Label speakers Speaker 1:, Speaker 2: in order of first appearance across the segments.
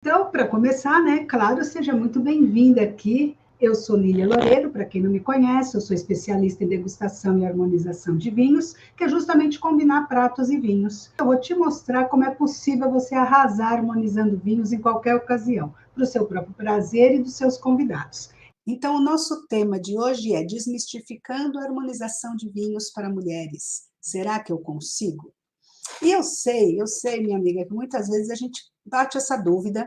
Speaker 1: Então, para começar, né, claro, seja muito bem-vinda aqui. Eu sou Lília Loureiro, para quem não me conhece, eu sou especialista em degustação e harmonização de vinhos, que é justamente combinar pratos e vinhos. Eu vou te mostrar como é possível você arrasar harmonizando vinhos em qualquer ocasião, para o seu próprio prazer e dos seus convidados. Então, o nosso tema de hoje é desmistificando a harmonização de vinhos para mulheres. Será que eu consigo? E eu sei, minha amiga, que muitas vezes a gente bate essa dúvida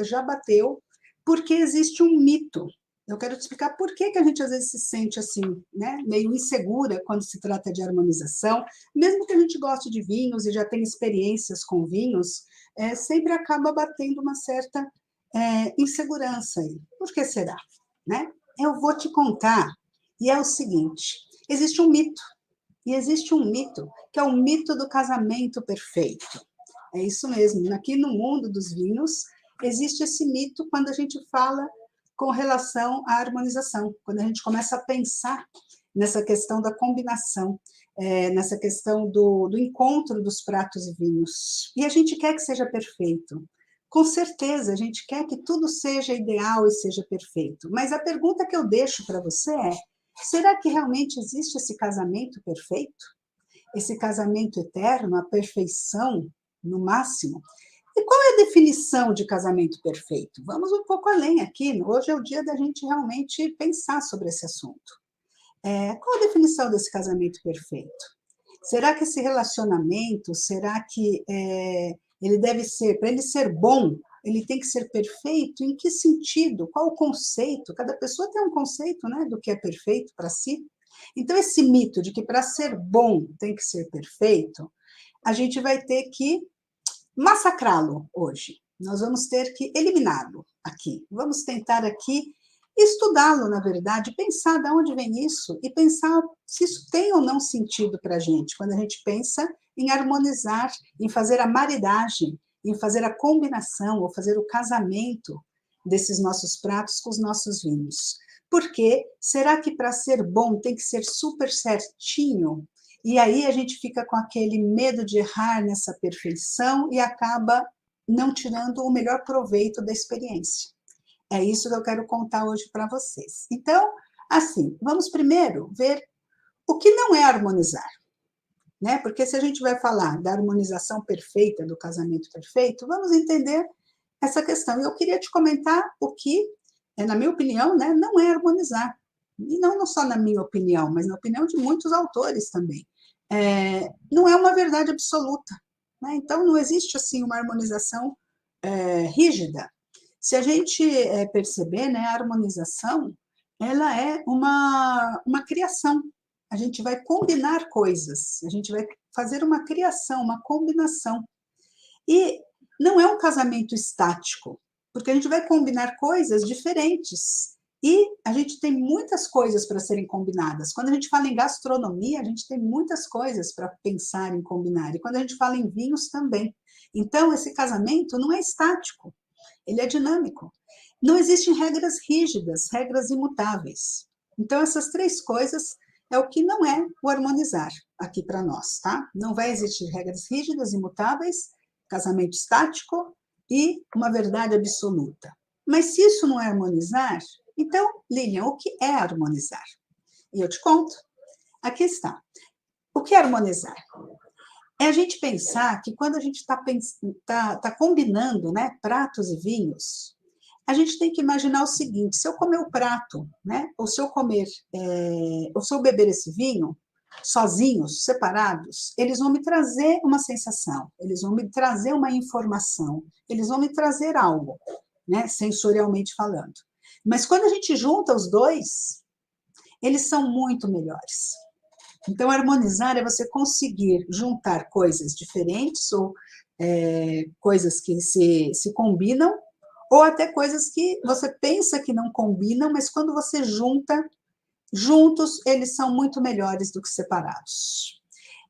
Speaker 1: já bateu, porque existe um mito. Eu quero te explicar por que a gente às vezes se sente assim, né, meio insegura quando se trata de harmonização, mesmo que a gente goste de vinhos e já tenha experiências com vinhos, sempre acaba batendo uma certa insegurança aí. Por que será? Né? Eu vou te contar, e é o seguinte: existe um mito. E existe um mito, que é o mito do casamento perfeito. É isso mesmo. Aqui no mundo dos vinhos, existe esse mito quando a gente fala com relação à harmonização, quando a gente começa a pensar nessa questão da combinação, nessa questão do encontro dos pratos e vinhos. E a gente quer que seja perfeito. Com certeza, a gente quer que tudo seja ideal e seja perfeito. Mas a pergunta que eu deixo para você é: será que realmente existe esse casamento perfeito? Esse casamento eterno, a perfeição no máximo? E qual é a definição de casamento perfeito? Vamos um pouco além aqui. Hoje é o dia da gente realmente pensar sobre esse assunto. Qual a definição desse casamento perfeito? Será que esse relacionamento, será que ele deve ser, para ele ser bom, ele tem que ser perfeito? Em que sentido? Qual o conceito? Cada pessoa tem um conceito, né, do que é perfeito para si. Então, esse mito de que para ser bom tem que ser perfeito, a gente vai ter que massacrá-lo hoje. Nós vamos ter que eliminá-lo aqui. Vamos tentar aqui estudá-lo, na verdade, pensar de onde vem isso e pensar se isso tem ou não sentido para a gente, quando a gente pensa em harmonizar, em fazer a maridagem, em fazer a combinação ou fazer o casamento desses nossos pratos com os nossos vinhos. Porque será que para ser bom tem que ser super certinho? E aí a gente fica com aquele medo de errar nessa perfeição e acaba não tirando o melhor proveito da experiência. É isso que eu quero contar hoje para vocês. Então, assim, vamos primeiro ver o que não é harmonizar, né? Porque se a gente vai falar da harmonização perfeita, do casamento perfeito, vamos entender essa questão. E eu queria te comentar o que, na minha opinião, né, não é harmonizar. E não só na minha opinião, mas na opinião de muitos autores também. Não é uma verdade absoluta, né? Então, não existe assim uma harmonização rígida. Se a gente perceber, né, a harmonização, ela é uma criação. A gente vai combinar coisas, a gente vai fazer uma criação, uma combinação. E não é um casamento estático, porque a gente vai combinar coisas diferentes. E a gente tem muitas coisas para serem combinadas. Quando a gente fala em gastronomia, a gente tem muitas coisas para pensar em combinar. E quando a gente fala em vinhos também. Então, esse casamento não é estático, ele é dinâmico. Não existem regras rígidas, regras imutáveis. Então, essas três coisas é o que não é o harmonizar aqui para nós, tá? Não vai existir regras rígidas, imutáveis, casamento estático e uma verdade absoluta. Mas se isso não é harmonizar, então, Lilian, o que é harmonizar? E eu te conto. Aqui está. O que é harmonizar? É a gente pensar que quando a gente tá combinando, né, pratos e vinhos, a gente tem que imaginar o seguinte: se eu comer o prato, né, ou se eu comer, ou se eu beber esse vinho, sozinhos, separados, eles vão me trazer uma sensação, eles vão me trazer uma informação, eles vão me trazer algo, né, sensorialmente falando. Mas quando a gente junta os dois, eles são muito melhores. Então, harmonizar é você conseguir juntar coisas diferentes ou coisas que se combinam, ou até coisas que você pensa que não combinam, mas quando você junta, juntos eles são muito melhores do que separados.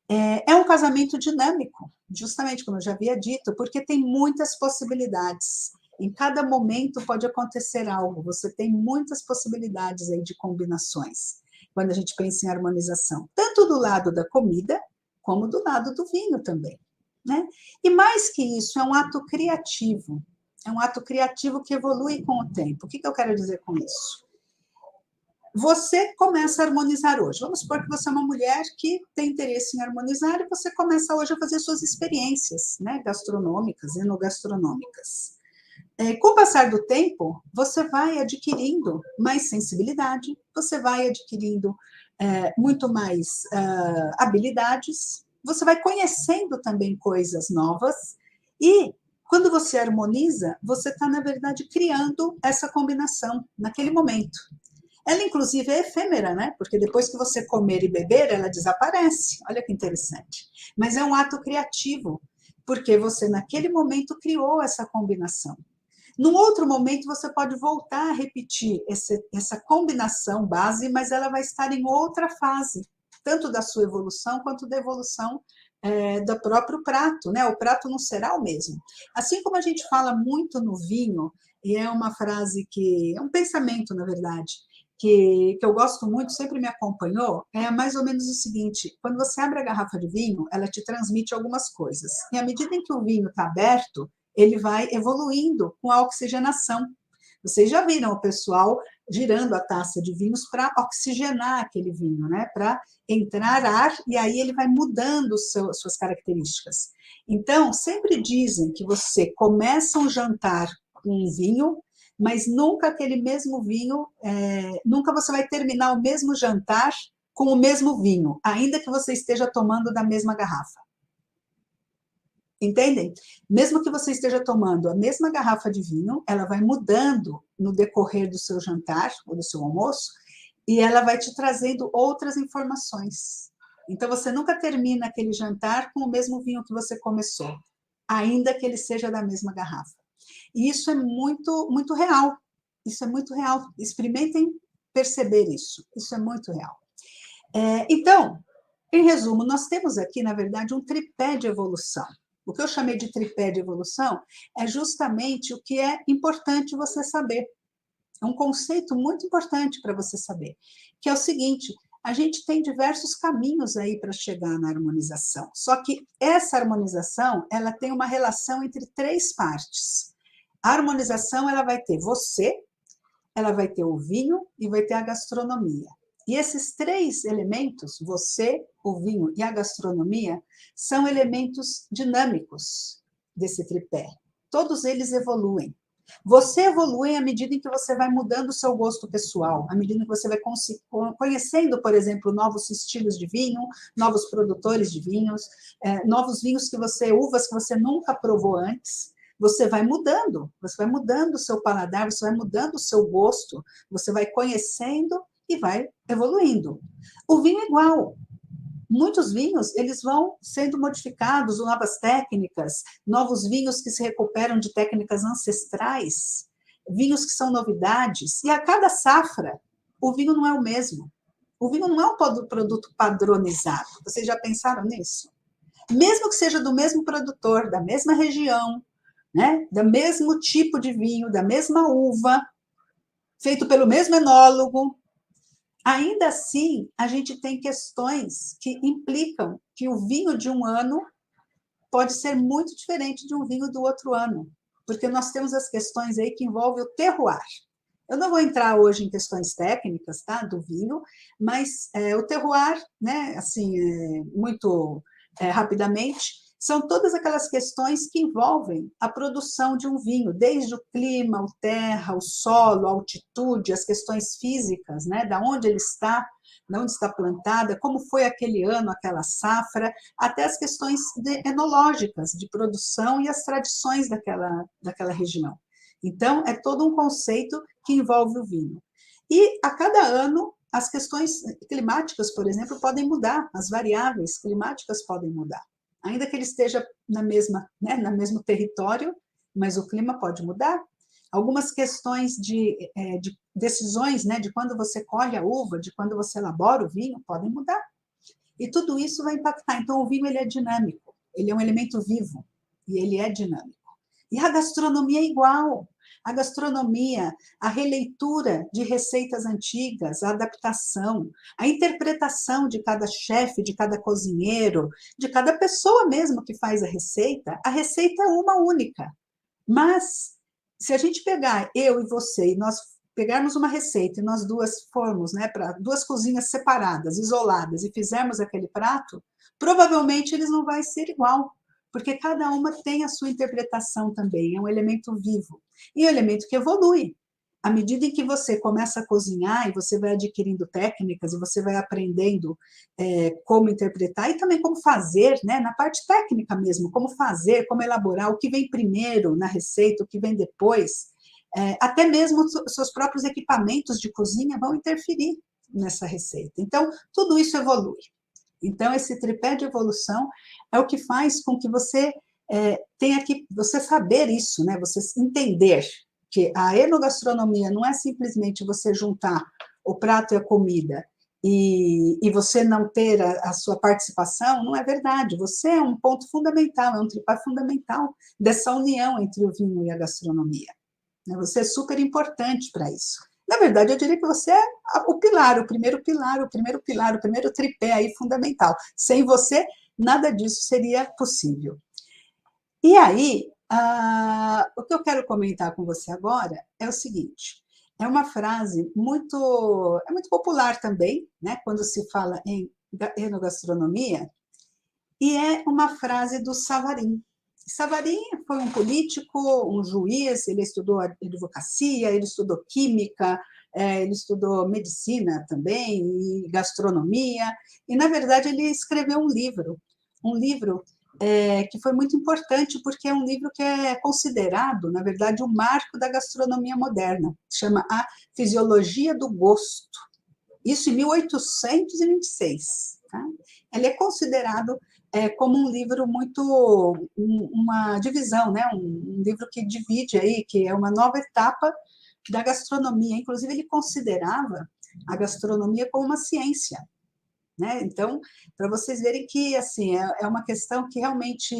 Speaker 1: É um casamento dinâmico, justamente como eu já havia dito, porque tem muitas possibilidades. Em cada momento pode acontecer algo, você tem muitas possibilidades aí de combinações, quando a gente pensa em harmonização, tanto do lado da comida, como do lado do vinho também, né? E mais que isso, é um ato criativo. É um ato criativo que evolui com o tempo. O que eu quero dizer com isso? Você começa a harmonizar hoje. Vamos supor que você é uma mulher que tem interesse em harmonizar e você começa hoje a fazer suas experiências, né, gastronômicas, enogastronômicas. Com o passar do tempo, você vai adquirindo mais sensibilidade, você vai adquirindo muito mais habilidades, você vai conhecendo também coisas novas e quando você harmoniza, você está, na verdade, criando essa combinação naquele momento. Ela, inclusive, é efêmera, né? Porque depois que você comer e beber, ela desaparece. Olha que interessante. Mas é um ato criativo, porque você, naquele momento, criou essa combinação. Num outro momento, você pode voltar a repetir essa combinação base, mas ela vai estar em outra fase, tanto da sua evolução quanto da evolução do próprio prato, né? O prato não será o mesmo. Assim como a gente fala muito no vinho, e é uma frase que é um pensamento, na verdade, que eu gosto muito, sempre me acompanhou, é mais ou menos o seguinte: quando você abre a garrafa de vinho, ela te transmite algumas coisas. E à medida em que o vinho está aberto, ele vai evoluindo com a oxigenação. Vocês já viram o pessoal girando a taça de vinhos para oxigenar aquele vinho, né? Para entrar ar e aí ele vai mudando suas características. Então, sempre dizem que você começa um jantar com um vinho, mas nunca aquele mesmo vinho, nunca você vai terminar o mesmo jantar com o mesmo vinho, ainda que você esteja tomando da mesma garrafa. Entendem? Mesmo que você esteja tomando a mesma garrafa de vinho, ela vai mudando no decorrer do seu jantar ou do seu almoço e ela vai te trazendo outras informações. Então, você nunca termina aquele jantar com o mesmo vinho que você começou, ainda que ele seja da mesma garrafa. E isso é muito, muito real. Isso é muito real. Experimentem perceber isso. Isso é muito real. Então, em resumo, nós temos aqui, na verdade, um tripé de evolução. O que eu chamei de tripé de evolução é justamente o que é importante você saber. É um conceito muito importante para você saber, que é o seguinte: a gente tem diversos caminhos aí para chegar na harmonização. Só que essa harmonização, ela tem uma relação entre três partes. A harmonização, ela vai ter você, ela vai ter o vinho e vai ter a gastronomia. E esses três elementos, você, o vinho e a gastronomia, são elementos dinâmicos desse tripé. Todos eles evoluem. Você evolui à medida em que você vai mudando o seu gosto pessoal, à medida que você vai conhecendo, por exemplo, novos estilos de vinho, novos produtores de vinhos, novos vinhos uvas que você nunca provou antes. Você vai mudando o seu paladar, você vai mudando o seu gosto, você vai conhecendo e vai evoluindo. O vinho é igual. Muitos vinhos, eles vão sendo modificados, novas técnicas, novos vinhos que se recuperam de técnicas ancestrais, vinhos que são novidades, e a cada safra, o vinho não é o mesmo. O vinho não é um produto padronizado. Vocês já pensaram nisso? Mesmo que seja do mesmo produtor, da mesma região, né? Do mesmo tipo de vinho, da mesma uva, feito pelo mesmo enólogo, ainda assim, a gente tem questões que implicam que o vinho de um ano pode ser muito diferente de um vinho do outro ano, porque nós temos as questões aí que envolvem o terroir. Eu não vou entrar hoje em questões técnicas, tá, do vinho, mas o terroir, né, assim, muito rapidamente, são todas aquelas questões que envolvem a produção de um vinho, desde o clima, o terra, o solo, a altitude, as questões físicas, né, da onde ele está, de onde está plantada, como foi aquele ano, aquela safra, até as questões enológicas, de produção e as tradições daquela região. Então, é todo um conceito que envolve o vinho. E a cada ano, as questões climáticas, por exemplo, podem mudar, as variáveis climáticas podem mudar. Ainda que ele esteja no mesmo território, mas o clima pode mudar. Algumas questões de decisões, né, de quando você colhe a uva, de quando você elabora o vinho, podem mudar. E tudo isso vai impactar. Então, o vinho ele é dinâmico, ele é um elemento vivo, e ele é dinâmico. E a gastronomia é igual. A gastronomia, a releitura de receitas antigas, a adaptação, a interpretação de cada chefe, de cada cozinheiro, de cada pessoa mesmo que faz a receita é uma única. Mas
Speaker 2: se a gente pegar eu e você, e nós pegarmos uma receita e nós duas formos, né, para duas cozinhas separadas, isoladas, e fizermos aquele prato, provavelmente eles não vai ser igual, porque cada uma tem a sua interpretação também, é um elemento vivo, e é um elemento que evolui. À medida em que você começa a cozinhar e você vai adquirindo técnicas e você vai aprendendo como interpretar e também como fazer, né, na parte técnica mesmo, como fazer, como elaborar, o que vem primeiro na receita, o que vem depois, até mesmo os seus próprios equipamentos de cozinha vão interferir nessa receita. Então, tudo isso evolui. Então, esse tripé de evolução é o que faz com que você tenha que você saber isso, né? Você entender que a enogastronomia não é simplesmente você juntar o prato e a comida e você não ter a sua participação, não é verdade. Você é um ponto fundamental, é um tripé fundamental dessa união entre o vinho e a gastronomia. Você é super importante para isso. Na verdade, eu diria que você é o pilar, o primeiro pilar, o primeiro pilar, o primeiro tripé aí fundamental. Sem você, nada disso seria possível. E aí, o que eu quero comentar com você agora é o seguinte, é uma frase muito popular também, né, quando se fala em enogastronomia, e é uma frase do Savarin. Savarin foi um político, um juiz, ele estudou advocacia, ele estudou química, ele estudou medicina também, e gastronomia, e, na verdade, ele escreveu um livro que foi muito importante, porque é um livro que é considerado, na verdade, o marco da gastronomia moderna, chama A Fisiologia do Gosto, isso em 1826. Tá? Ele é considerado como um livro uma divisão, né? Um livro que divide aí, que é uma nova etapa da gastronomia. Inclusive, ele considerava a gastronomia como uma ciência. Né? Então, para vocês verem que assim é uma questão que realmente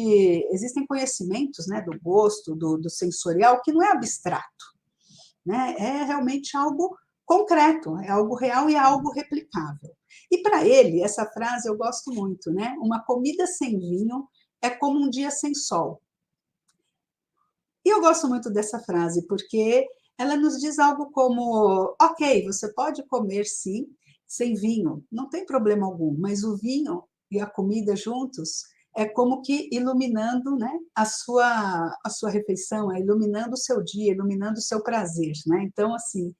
Speaker 2: existem conhecimentos, né, do gosto, do sensorial, que não é abstrato. Né? É realmente algo concreto, é algo real e é algo replicável. E para ele, essa frase eu gosto muito, né? Uma comida sem vinho é como um dia sem sol. E eu gosto muito dessa frase, porque ela nos diz algo como, ok, você pode comer sim, sem vinho, não tem problema algum, mas o vinho e a comida juntos é como que iluminando, né, a sua refeição, iluminando o seu dia, iluminando o seu prazer. Né? Então, assim,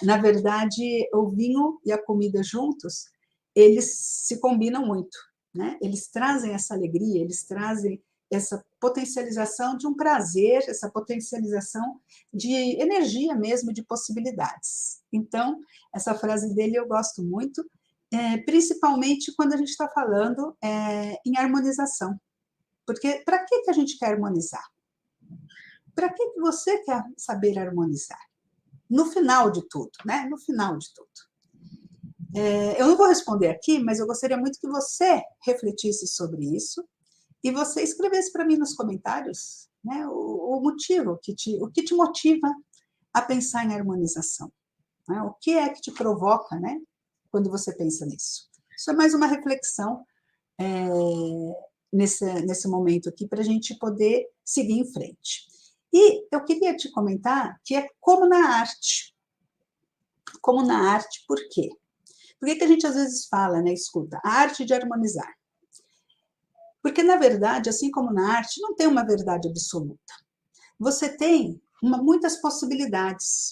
Speaker 2: na verdade, o vinho e a comida juntos, eles se combinam muito. Né? Eles trazem essa alegria, eles trazem essa potencialização de um prazer, essa potencialização de energia mesmo, de possibilidades. Então, essa frase dele eu gosto muito, principalmente quando a gente está falando em harmonização. Porque para que a gente quer harmonizar? Para que você quer saber harmonizar? No final de tudo, né? No final de tudo. Eu não vou responder aqui, mas eu gostaria muito que você refletisse sobre isso e você escrevesse para mim nos comentários, né, o motivo, o que te motiva a pensar em harmonização. Né? O que é que te provoca, né, quando você pensa nisso? Isso é mais uma reflexão nesse momento aqui, para a gente poder seguir em frente. E eu queria te comentar que é como na arte. Como na arte, por quê? Por que a gente às vezes fala, né, escuta, a arte de harmonizar? Porque, na verdade, assim como na arte, não tem uma verdade absoluta. Você tem muitas possibilidades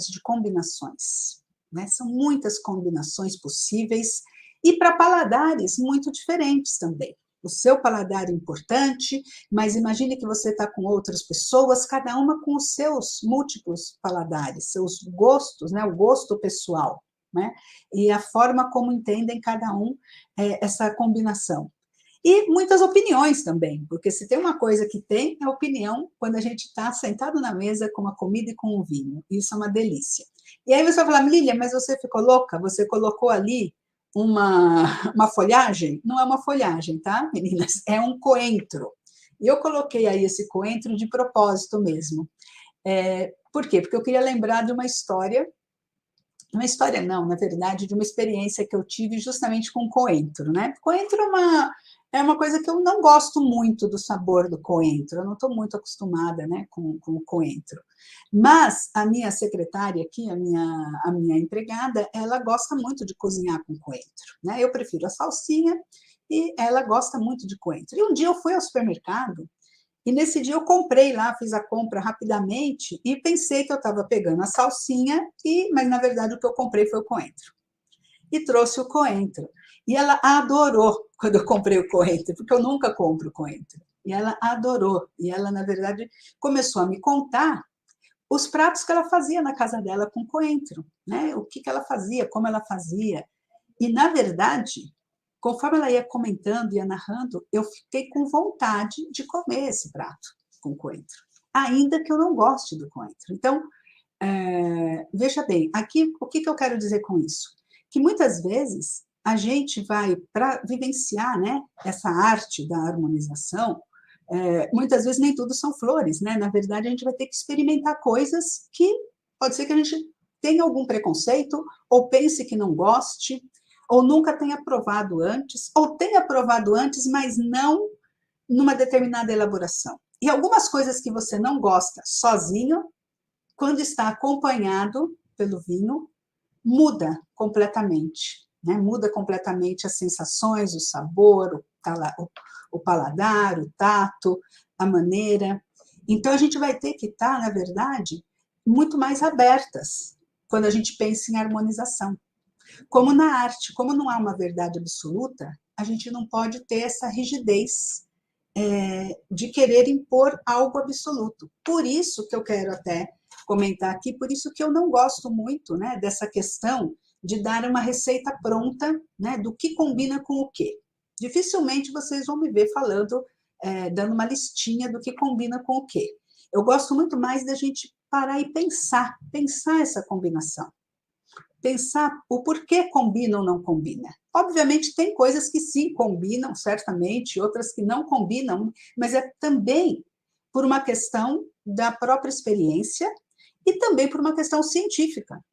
Speaker 2: de combinações. Né? São muitas combinações possíveis e para paladares muito diferentes também. O seu paladar é importante, mas imagine que você está com outras pessoas, cada uma com os seus múltiplos paladares, seus gostos, né? O gosto pessoal, né? E a forma como entendem cada um essa combinação. E muitas opiniões também, porque se tem uma coisa que tem, é opinião quando a gente está sentado na mesa com a comida e com o vinho. Isso é uma delícia. E aí você vai falar, Lília, mas você ficou louca? Você colocou ali uma folhagem? Não é uma folhagem, tá, meninas? É um coentro. E eu coloquei aí esse coentro de propósito mesmo. Por quê? Porque eu queria lembrar de uma história não, na verdade, de uma experiência que eu tive justamente com coentro, né? Coentro é uma coisa que eu não gosto muito do sabor do coentro, eu não estou muito acostumada, né, com o coentro. Mas a minha secretária aqui, a minha empregada, ela gosta muito de cozinhar com coentro, né? Eu prefiro a salsinha e ela gosta muito de coentro. E um dia eu fui ao supermercado e nesse dia eu comprei lá, fiz a compra rapidamente e pensei que eu estava pegando a salsinha, mas na verdade o que eu comprei foi o coentro. E trouxe o coentro. E ela adorou quando eu comprei o coentro, porque eu nunca compro coentro. E ela adorou. E ela, na verdade, começou a me contar os pratos que ela fazia na casa dela com coentro, né? O que ela fazia, como ela fazia. E, na verdade, conforme ela ia comentando, ia narrando, eu fiquei com vontade de comer esse prato com coentro, ainda que eu não goste do coentro. Então, veja bem, aqui o que eu quero dizer com isso? Que muitas vezes a gente vai, para vivenciar, né, essa arte da harmonização, muitas vezes nem tudo são flores, né? Na verdade, a gente vai ter que experimentar coisas que pode ser que a gente tenha algum preconceito, ou pense que não goste, ou nunca tenha provado antes, ou tenha provado antes, mas não numa determinada elaboração. E algumas coisas que você não gosta sozinho, quando está acompanhado pelo vinho, muda completamente, né? Muda completamente as sensações, o sabor, o paladar, o tato, a maneira. Então, a gente vai ter que estar, na verdade, muito mais abertas quando a gente pensa em harmonização. Como na arte, como não há uma verdade absoluta, a gente não pode ter essa rigidez de querer impor algo absoluto. Por isso que eu quero até comentar aqui, por isso que eu não gosto muito, né, dessa questão de dar uma receita pronta, né, do que combina com o quê. Dificilmente vocês vão me ver falando, dando uma listinha do que combina com o quê. Eu gosto muito mais da gente parar e pensar essa combinação. Pensar o porquê combina ou não combina. Obviamente, tem coisas que sim combinam, certamente, outras que não combinam, mas é também por uma questão da própria experiência e também por uma questão científica,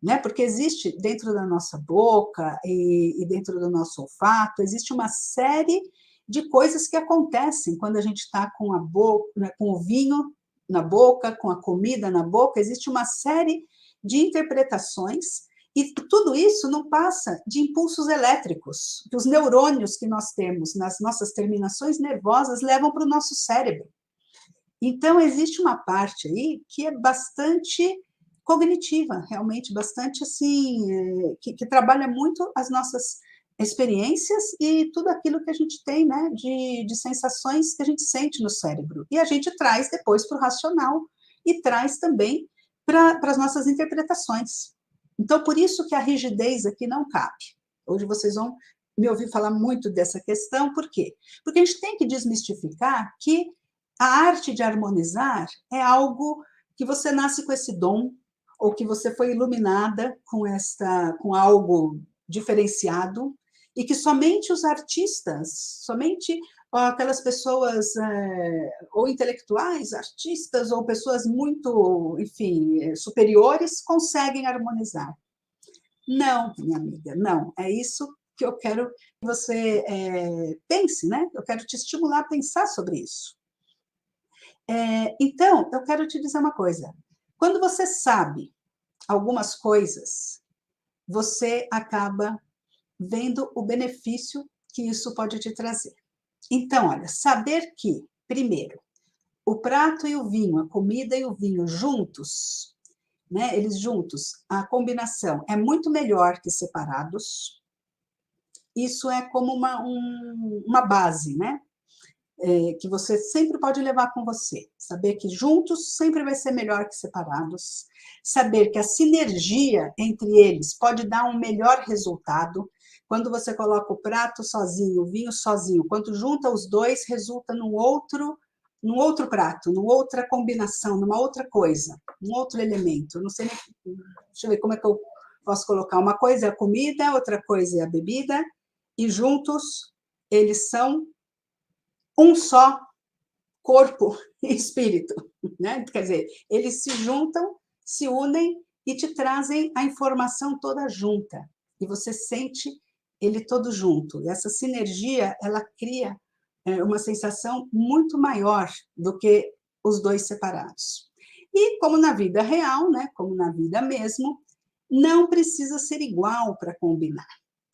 Speaker 2: né? Porque existe dentro da nossa boca e dentro do nosso olfato, existe uma série de coisas que acontecem quando a gente está com a boca, né, com o vinho na boca, com a comida na boca, existe uma série de interpretações. E tudo isso não passa de impulsos elétricos, que os neurônios que nós temos nas nossas terminações nervosas levam para o nosso cérebro. Então, existe uma parte aí que é bastante cognitiva, realmente, bastante assim, que trabalha muito as nossas experiências e tudo aquilo que a gente tem, né, de sensações que a gente sente no cérebro. E a gente traz depois para o racional e traz também para as nossas interpretações. Então, por isso que a rigidez aqui não cabe. Hoje vocês vão me ouvir falar muito dessa questão, por quê? Porque a gente tem que desmistificar que a arte de harmonizar é algo que você nasce com esse dom, ou que você foi iluminada com algo diferenciado, e que somente os artistas, somente aquelas pessoas ou intelectuais, artistas, ou pessoas muito, enfim, superiores, conseguem harmonizar. Não, minha amiga, não. É isso que eu quero que você pense, né? Eu quero te estimular a pensar sobre isso. Então, eu quero te dizer uma coisa. Quando você sabe algumas coisas, você acaba vendo o benefício que isso pode te trazer. Então, olha, saber que, primeiro, o prato e o vinho, a comida e o vinho juntos, né, eles juntos, a combinação é muito melhor que separados. Isso é como uma base, né? Que você sempre pode levar com você. Saber que juntos sempre vai ser melhor que separados. Saber que a sinergia entre eles pode dar um melhor resultado. Quando você coloca o prato sozinho, o vinho sozinho, quando junta os dois, resulta num outro prato, numa outra combinação, numa outra coisa, num outro elemento. Eu não sei nem, deixa eu ver como é que eu posso colocar. Uma coisa é a comida, outra coisa é a bebida, e juntos eles são um só corpo e espírito, né? Quer dizer, eles se juntam, se unem e te trazem a informação toda junta. E você sente ele todo junto. E essa sinergia, ela cria uma sensação muito maior do que os dois separados. E como na vida real, né, como na vida mesmo, não precisa ser igual para combinar.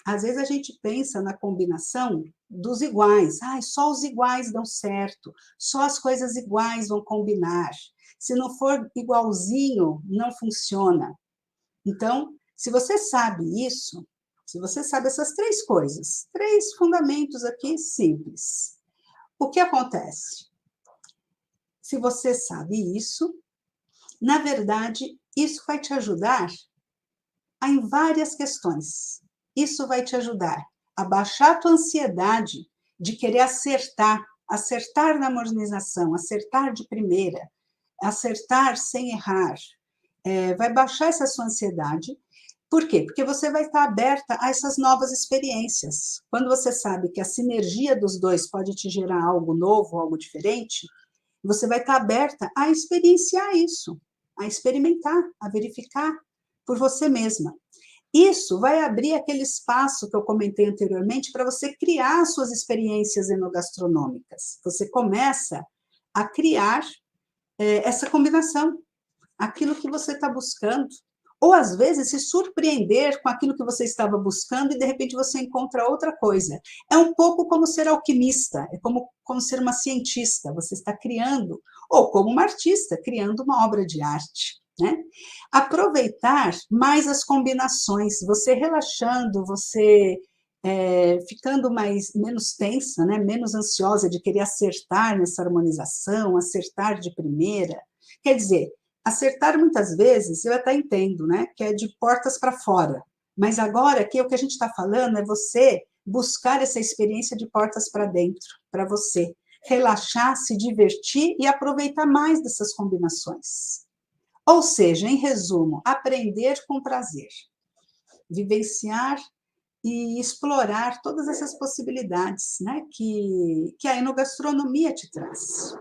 Speaker 2: Às vezes a gente pensa na combinação dos iguais. Só os iguais dão certo, só as coisas iguais vão combinar. Se não for igualzinho, não funciona. Então, se você sabe isso, se você sabe essas três coisas, três fundamentos aqui simples, o que acontece? Se você sabe isso, na verdade, isso vai te ajudar em várias questões. Isso vai te ajudar a baixar a tua ansiedade de querer acertar na harmonização, acertar de primeira, acertar sem errar. Vai baixar essa sua ansiedade. Por quê? Porque você vai estar aberta a essas novas experiências. Quando você sabe que a sinergia dos dois pode te gerar algo novo, algo diferente, você vai estar aberta a experienciar isso, a experimentar, a verificar por você mesma. Isso vai abrir aquele espaço que eu comentei anteriormente para você criar suas experiências enogastronômicas. Você começa a criar essa combinação, aquilo que você está buscando. Ou, às vezes, se surpreender com aquilo que você estava buscando e, de repente, você encontra outra coisa. É um pouco como ser alquimista, é como ser uma cientista. Você está criando, ou como uma artista, criando uma obra de arte. Né? Aproveitar mais as combinações, você relaxando, você ficando menos tensa, né? Menos ansiosa de querer acertar nessa harmonização, acertar de primeira. Quer dizer, acertar muitas vezes, eu até entendo, né? Que é de portas para fora. Mas agora aqui o que a gente está falando é você buscar essa experiência de portas para dentro, para você. Relaxar, se divertir e aproveitar mais dessas combinações. Ou seja, em resumo, aprender com prazer, vivenciar e explorar todas essas possibilidades, né, que a enogastronomia te traz.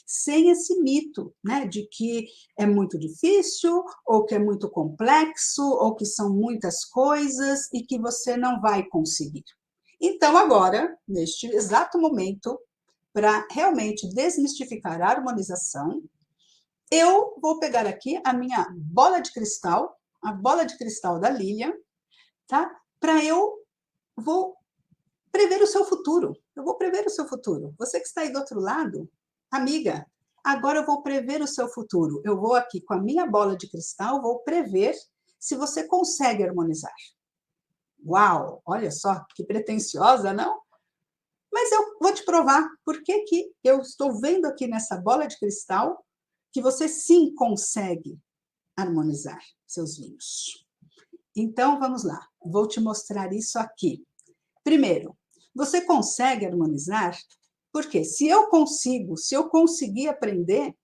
Speaker 2: Sem esse mito, né, de que é muito difícil, ou que é muito complexo, ou que são muitas coisas e que você não vai conseguir. Então, agora, neste exato momento, para realmente desmistificar a harmonização, eu vou pegar aqui a minha bola de cristal, a bola de cristal da Lilian, tá? Vou prever o seu futuro. Eu vou prever o seu futuro. Você que está aí do outro lado, amiga, agora eu vou prever o seu futuro. Eu vou aqui com a minha bola de cristal, vou prever se você consegue harmonizar. Uau, olha só, que pretensiosa, não? Mas eu vou te provar por que eu estou vendo aqui nessa bola de cristal que você sim consegue harmonizar seus vinhos. Então, vamos lá. Vou te mostrar isso aqui. Primeiro, você consegue harmonizar? Porque se eu conseguir aprender,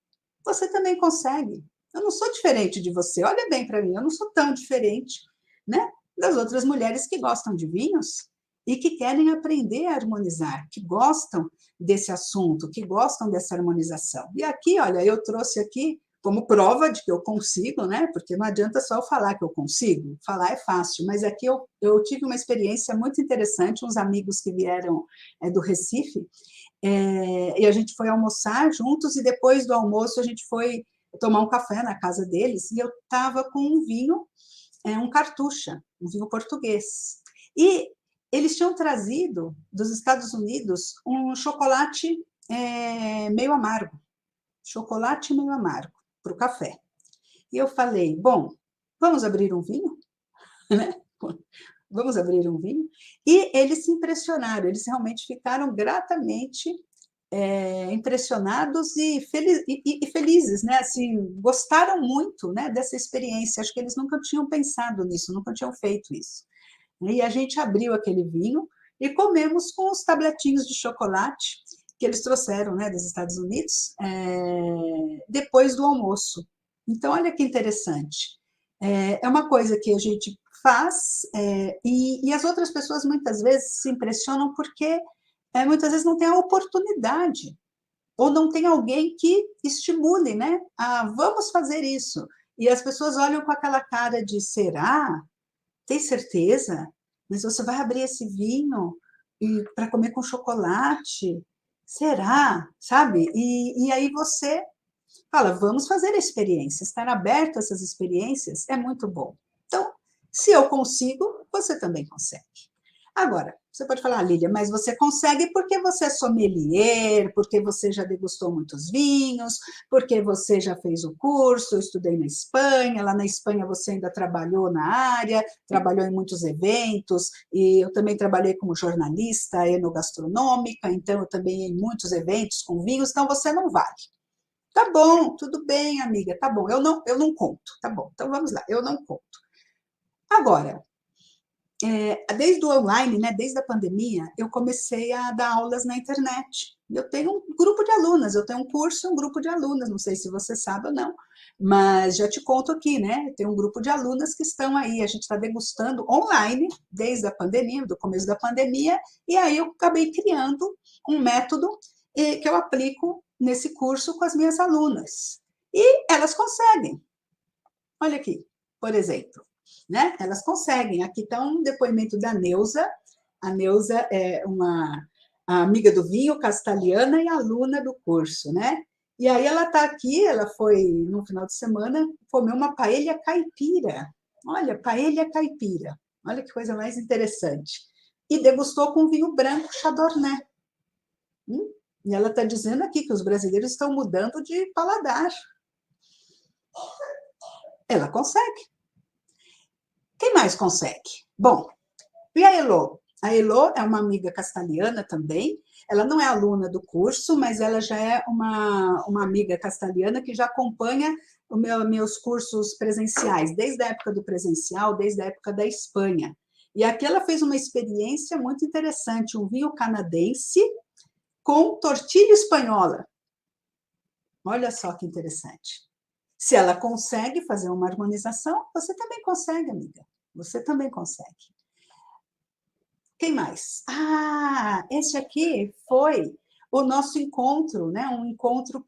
Speaker 2: você também consegue. Eu não sou diferente de você. Olha bem para mim, eu não sou tão diferente, né, das outras mulheres que gostam de vinhos e que querem aprender a harmonizar, que gostam desse assunto, que gostam dessa harmonização. E aqui, olha, eu trouxe aqui como prova de que eu consigo, né? Porque não adianta só eu falar que eu consigo, falar é fácil, mas aqui eu tive uma experiência muito interessante, uns amigos que vieram do Recife, e a gente foi almoçar juntos, e depois do almoço a gente foi tomar um café na casa deles, e eu estava com um vinho, um cartucha, um vinho português. E eles tinham trazido dos Estados Unidos um chocolate meio amargo, para o café. E eu falei, bom, vamos abrir um vinho? Né? Vamos abrir um vinho? E eles se impressionaram, eles realmente ficaram gratamente impressionados e felizes, né? Assim, gostaram muito, né, dessa experiência. Acho que eles nunca tinham pensado nisso, nunca tinham feito isso. E a gente abriu aquele vinho e comemos com os tabletinhos de chocolate que eles trouxeram, né, dos Estados Unidos, depois do almoço. Então, olha que interessante. É uma coisa que a gente faz e as outras pessoas muitas vezes se impressionam porque muitas vezes não tem a oportunidade ou não tem alguém que estimule, né? Vamos fazer isso. E as pessoas olham com aquela cara de será? Tem certeza? mas você vai abrir esse vinho para comer com chocolate? Será? Sabe? E aí você fala, vamos fazer a experiência. Estar aberto a essas experiências é muito bom. Então, se eu consigo, você também consegue. Agora, você pode falar, Lília, mas você consegue porque você é sommelier, porque você já degustou muitos vinhos, porque você já fez o curso, eu estudei na Espanha, lá na Espanha você ainda trabalhou na área, trabalhou em muitos eventos, e eu também trabalhei como jornalista enogastronômica, então eu também ia em muitos eventos com vinhos, então você não vale. Tá bom, tudo bem, amiga, tá bom, eu não conto, tá bom, então vamos lá, eu não conto. Agora, desde o online, né, desde a pandemia, eu comecei a dar aulas na internet. Eu tenho um grupo de alunas, eu tenho um curso e um grupo de alunas, não sei se você sabe ou não, mas já te conto aqui, né? Tem um grupo de alunas que estão aí, a gente está degustando online desde a pandemia, do começo da pandemia, e aí eu acabei criando um método que eu aplico nesse curso com as minhas alunas. E elas conseguem. Olha aqui, por exemplo, né? Elas conseguem. Aqui está um depoimento da Neuza. A Neuza é uma amiga do vinho, castelhana e aluna do curso, né? E aí ela está aqui, ela foi no final de semana comer uma paella caipira. Olha, paella caipira. Olha que coisa mais interessante. E degustou com vinho branco Chardonnay. E ela está dizendo aqui que os brasileiros estão mudando de paladar. Ela consegue. Quem mais consegue? Bom, e a Elô? A Elô é uma amiga castelhana também. Ela não é aluna do curso, mas ela já é uma amiga castelhana que já acompanha os meus cursos presenciais, desde a época do presencial, desde a época da Espanha. E aqui ela fez uma experiência muito interessante, um vinho canadense com tortilha espanhola. Olha só que interessante. Se ela consegue fazer uma harmonização, você também consegue, amiga. Você também consegue. Quem mais? Esse aqui foi o nosso encontro, né? Um encontro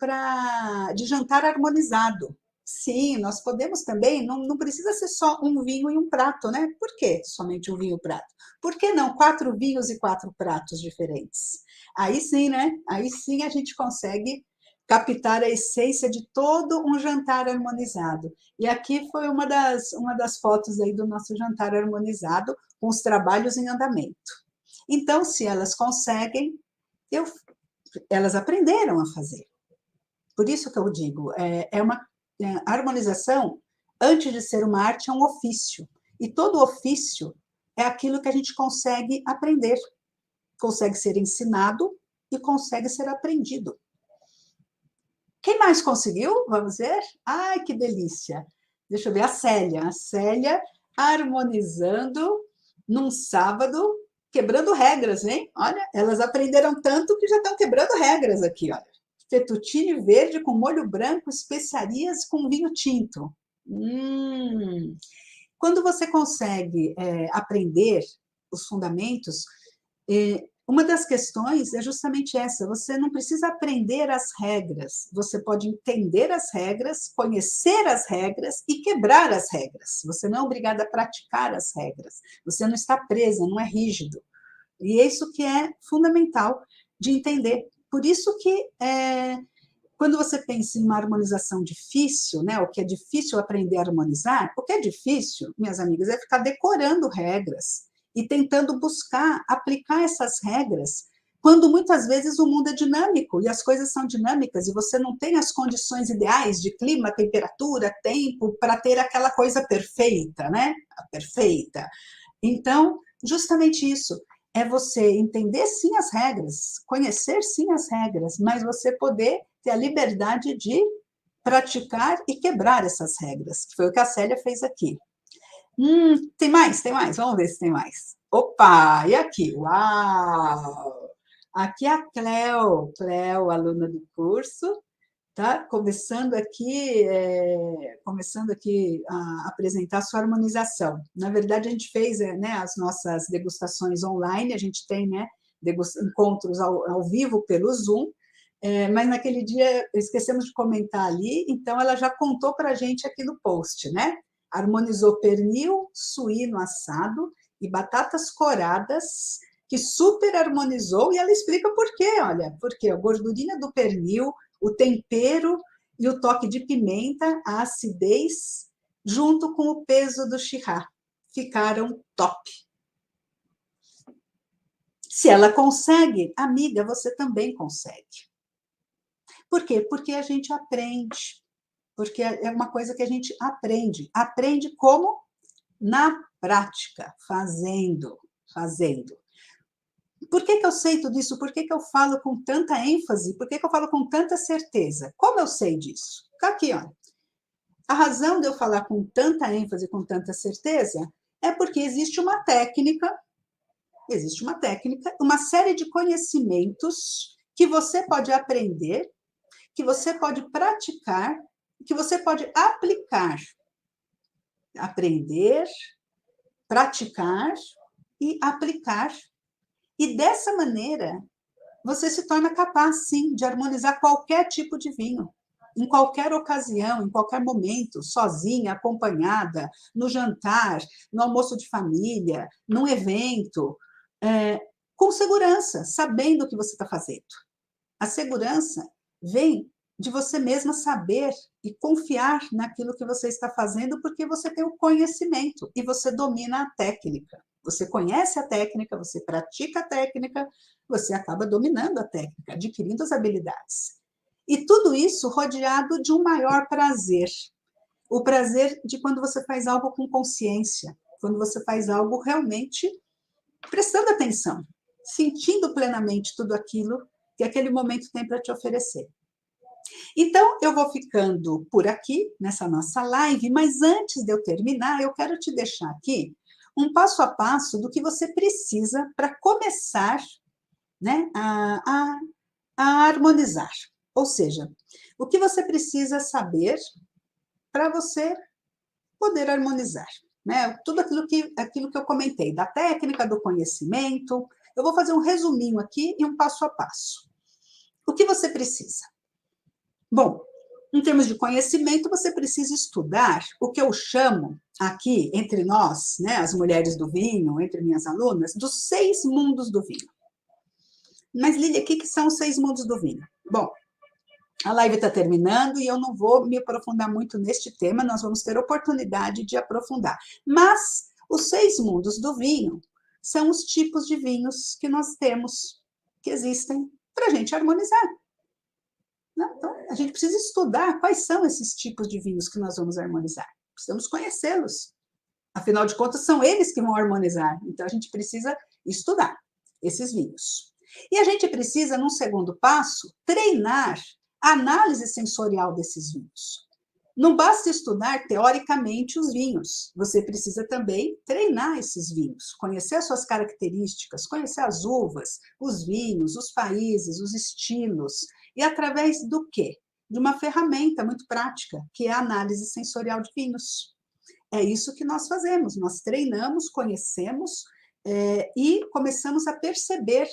Speaker 2: de jantar harmonizado. Sim, nós podemos também, não precisa ser só um vinho e um prato, né? Por que somente um vinho e um prato? Por que não 4 vinhos e 4 pratos diferentes? Aí sim, né? Aí sim a gente consegue captar a essência de todo um jantar harmonizado. E aqui foi uma das fotos aí do nosso jantar harmonizado, com os trabalhos em andamento. Então, se elas conseguem, elas aprenderam a fazer. Por isso que eu digo, a harmonização, antes de ser uma arte, é um ofício. E todo ofício é aquilo que a gente consegue aprender, consegue ser ensinado e consegue ser aprendido. Quem mais conseguiu? Vamos ver? Ai, que delícia! Deixa eu ver, a Célia harmonizando num sábado, quebrando regras, hein? Olha, elas aprenderam tanto que já estão quebrando regras aqui, olha. Fettuccine verde com molho branco, especiarias com vinho tinto. Quando você consegue aprender os fundamentos, uma das questões é justamente essa: você não precisa aprender as regras, você pode entender as regras, conhecer as regras e quebrar as regras. Você não é obrigada a praticar as regras, você não está presa, não é rígido. E é isso que é fundamental de entender. Por isso que quando você pensa em uma harmonização difícil, né, o que é difícil aprender a harmonizar, o que é difícil, minhas amigas, é ficar decorando regras e tentando buscar aplicar essas regras, quando muitas vezes o mundo é dinâmico e as coisas são dinâmicas e você não tem as condições ideais de clima, temperatura, tempo para ter aquela coisa perfeita, né? A perfeita. Então, justamente isso, é você entender sim as regras, conhecer sim as regras, mas você poder ter a liberdade de praticar e quebrar essas regras, que foi o que a Célia fez aqui. Tem mais? Vamos ver se tem mais. Opa, e aqui? Uau! Aqui é a Cleo, aluna do curso, tá? Começando aqui a apresentar a sua harmonização. Na verdade, a gente fez né, as nossas degustações online, a gente tem né, encontros ao vivo pelo Zoom, mas naquele dia esquecemos de comentar ali, então ela já contou para a gente aqui no post, né? Harmonizou pernil, suíno assado e batatas coradas, que super harmonizou, e ela explica por quê, olha, porque a gordurinha do pernil, o tempero e o toque de pimenta, a acidez, junto com o peso do Shiraz, ficaram top. Se ela consegue, amiga, você também consegue. Por quê? Porque a gente aprende. Porque é uma coisa que a gente aprende. Aprende como? Na prática, fazendo. Por que eu sei tudo isso? Por que eu falo com tanta ênfase? Por que eu falo com tanta certeza? Como eu sei disso? Aqui, ó. A razão de eu falar com tanta ênfase, com tanta certeza, é porque existe uma técnica, uma série de conhecimentos que você pode aprender, que você pode praticar, que você pode aplicar. Aprender, praticar e aplicar. E dessa maneira, você se torna capaz, sim, de harmonizar qualquer tipo de vinho. Em qualquer ocasião, em qualquer momento, sozinha, acompanhada, no jantar, no almoço de família, num evento, com segurança, sabendo o que você está fazendo. A segurança vem de você mesma saber e confiar naquilo que você está fazendo, porque você tem o conhecimento e você domina a técnica. Você conhece a técnica, você pratica a técnica, você acaba dominando a técnica, adquirindo as habilidades. E tudo isso rodeado de um maior prazer. O prazer de quando você faz algo com consciência, quando você faz algo realmente prestando atenção, sentindo plenamente tudo aquilo que aquele momento tem para te oferecer. Então, eu vou ficando por aqui, nessa nossa live, mas antes de eu terminar, eu quero te deixar aqui um passo a passo do que você precisa para começar, né, a harmonizar. Ou seja, o que você precisa saber para você poder harmonizar. Né? Tudo aquilo que eu comentei, da técnica, do conhecimento. Eu vou fazer um resuminho aqui e um passo a passo. O que você precisa? Bom, em termos de conhecimento, você precisa estudar o que eu chamo aqui, entre nós, né, as mulheres do vinho, entre minhas alunas, dos 6 mundos do vinho. Mas, Lília, o que são os 6 mundos do vinho? Bom, a live está terminando e eu não vou me aprofundar muito neste tema, nós vamos ter oportunidade de aprofundar. Mas os 6 mundos do vinho são os tipos de vinhos que nós temos, que existem, para a gente harmonizar. Então, a gente precisa estudar quais são esses tipos de vinhos que nós vamos harmonizar. Precisamos conhecê-los. Afinal de contas, são eles que vão harmonizar. Então, a gente precisa estudar esses vinhos. E a gente precisa, num segundo passo, treinar a análise sensorial desses vinhos. Não basta estudar teoricamente os vinhos, você precisa também treinar esses vinhos, conhecer as suas características, conhecer as uvas, os vinhos, os países, os estilos, e através do quê? De uma ferramenta muito prática, que é a análise sensorial de vinhos. É isso que nós fazemos, nós treinamos, conhecemos e começamos a perceber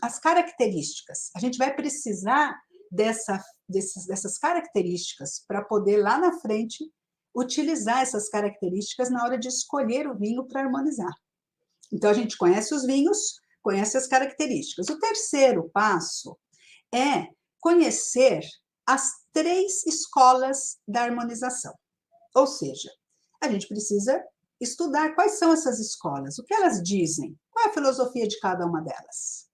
Speaker 2: as características. A gente vai precisar dessas características para poder, lá na frente, utilizar essas características na hora de escolher o vinho para harmonizar. Então, a gente conhece os vinhos, conhece as características. O terceiro passo é conhecer as 3 escolas da harmonização. Ou seja, a gente precisa estudar quais são essas escolas, o que elas dizem, qual é a filosofia de cada uma delas.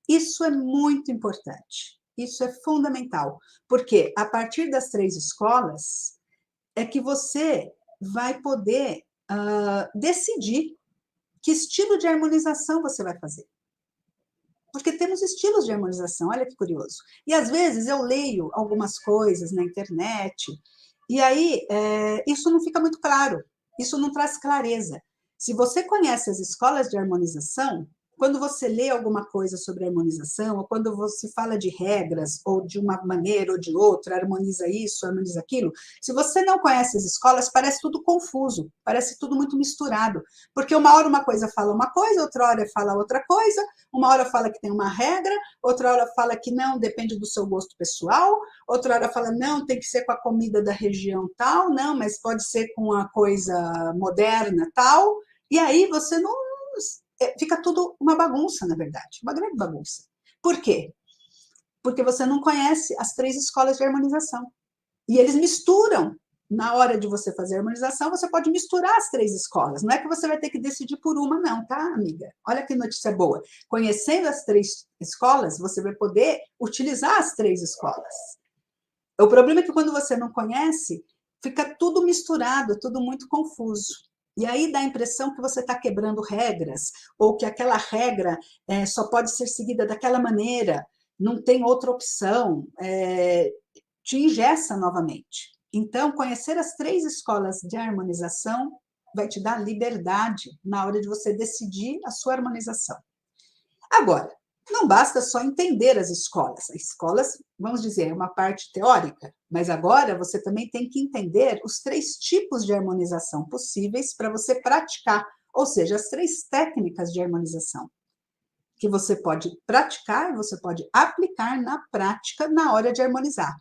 Speaker 2: Isso é muito importante. Isso é fundamental, porque a partir das 3 escolas é que você vai poder decidir que estilo de harmonização você vai fazer. Porque temos estilos de harmonização, olha que curioso. E às vezes eu leio algumas coisas na internet, e aí isso não fica muito claro, isso não traz clareza. Se você conhece as escolas de harmonização, quando você lê alguma coisa sobre harmonização, ou quando você fala de regras, ou de uma maneira ou de outra, harmoniza isso, harmoniza aquilo, se você não conhece as escolas, parece tudo confuso, parece tudo muito misturado, porque uma hora uma coisa fala uma coisa, outra hora fala outra coisa, uma hora fala que tem uma regra, outra hora fala que não, depende do seu gosto pessoal, outra hora fala não, tem que ser com a comida da região tal, não, mas pode ser com a coisa moderna tal, e aí você não fica tudo uma bagunça, na verdade, uma grande bagunça. Por quê? Porque você não conhece as 3 escolas de harmonização. E eles misturam. Na hora de você fazer a harmonização, você pode misturar as 3 escolas. Não é que você vai ter que decidir por uma, não, tá, amiga? Olha que notícia boa. Conhecendo as 3 escolas, você vai poder utilizar as 3 escolas. O problema é que quando você não conhece, fica tudo misturado, tudo muito confuso. E aí dá a impressão que você está quebrando regras, ou que aquela regra só pode ser seguida daquela maneira, não tem outra opção, te engessa novamente. Então, conhecer as 3 escolas de harmonização vai te dar liberdade na hora de você decidir a sua harmonização. Agora, não basta só entender as escolas. As escolas, vamos dizer, é uma parte teórica, mas agora você também tem que entender os 3 tipos de harmonização possíveis para você praticar, ou seja, as 3 técnicas de harmonização que você pode praticar e você pode aplicar na prática na hora de harmonizar.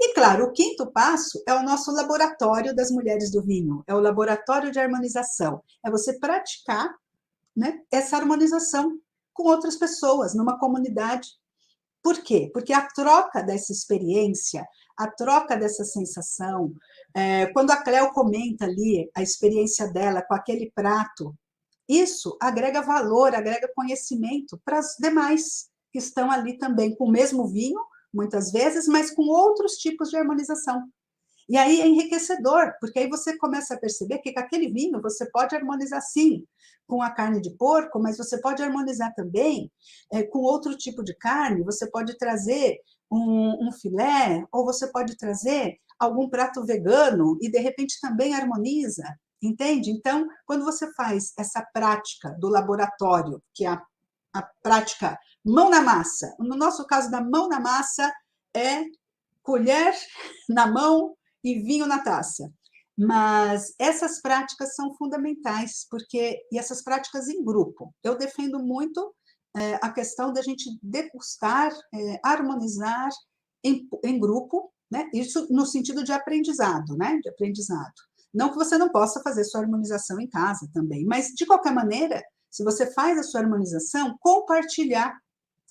Speaker 2: E, claro, o 5º passo é o nosso laboratório das mulheres do vinho, é o laboratório de harmonização, é você praticar, né, essa harmonização com outras pessoas, numa comunidade. Por quê? Porque a troca dessa experiência, a troca dessa sensação, quando a Cléo comenta ali a experiência dela com aquele prato, isso agrega valor, agrega conhecimento para as demais que estão ali também com o mesmo vinho, muitas vezes, mas com outros tipos de harmonização. E aí é enriquecedor, porque aí você começa a perceber que com aquele vinho você pode harmonizar sim com a carne de porco, mas você pode harmonizar também com outro tipo de carne, você pode trazer um filé, ou você pode trazer algum prato vegano e de repente também harmoniza, entende? Então, quando você faz essa prática do laboratório, que é a prática mão na massa, no nosso caso da mão na massa é colher na mão e vinho na taça. Mas essas práticas são fundamentais, e essas práticas em grupo. Eu defendo muito a questão da gente degustar, harmonizar em grupo, né? Isso no sentido de aprendizado, né? De aprendizado. Não que você não possa fazer sua harmonização em casa também, mas de qualquer maneira, se você faz a sua harmonização, compartilhar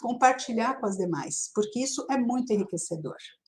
Speaker 2: com as demais, porque isso é muito enriquecedor.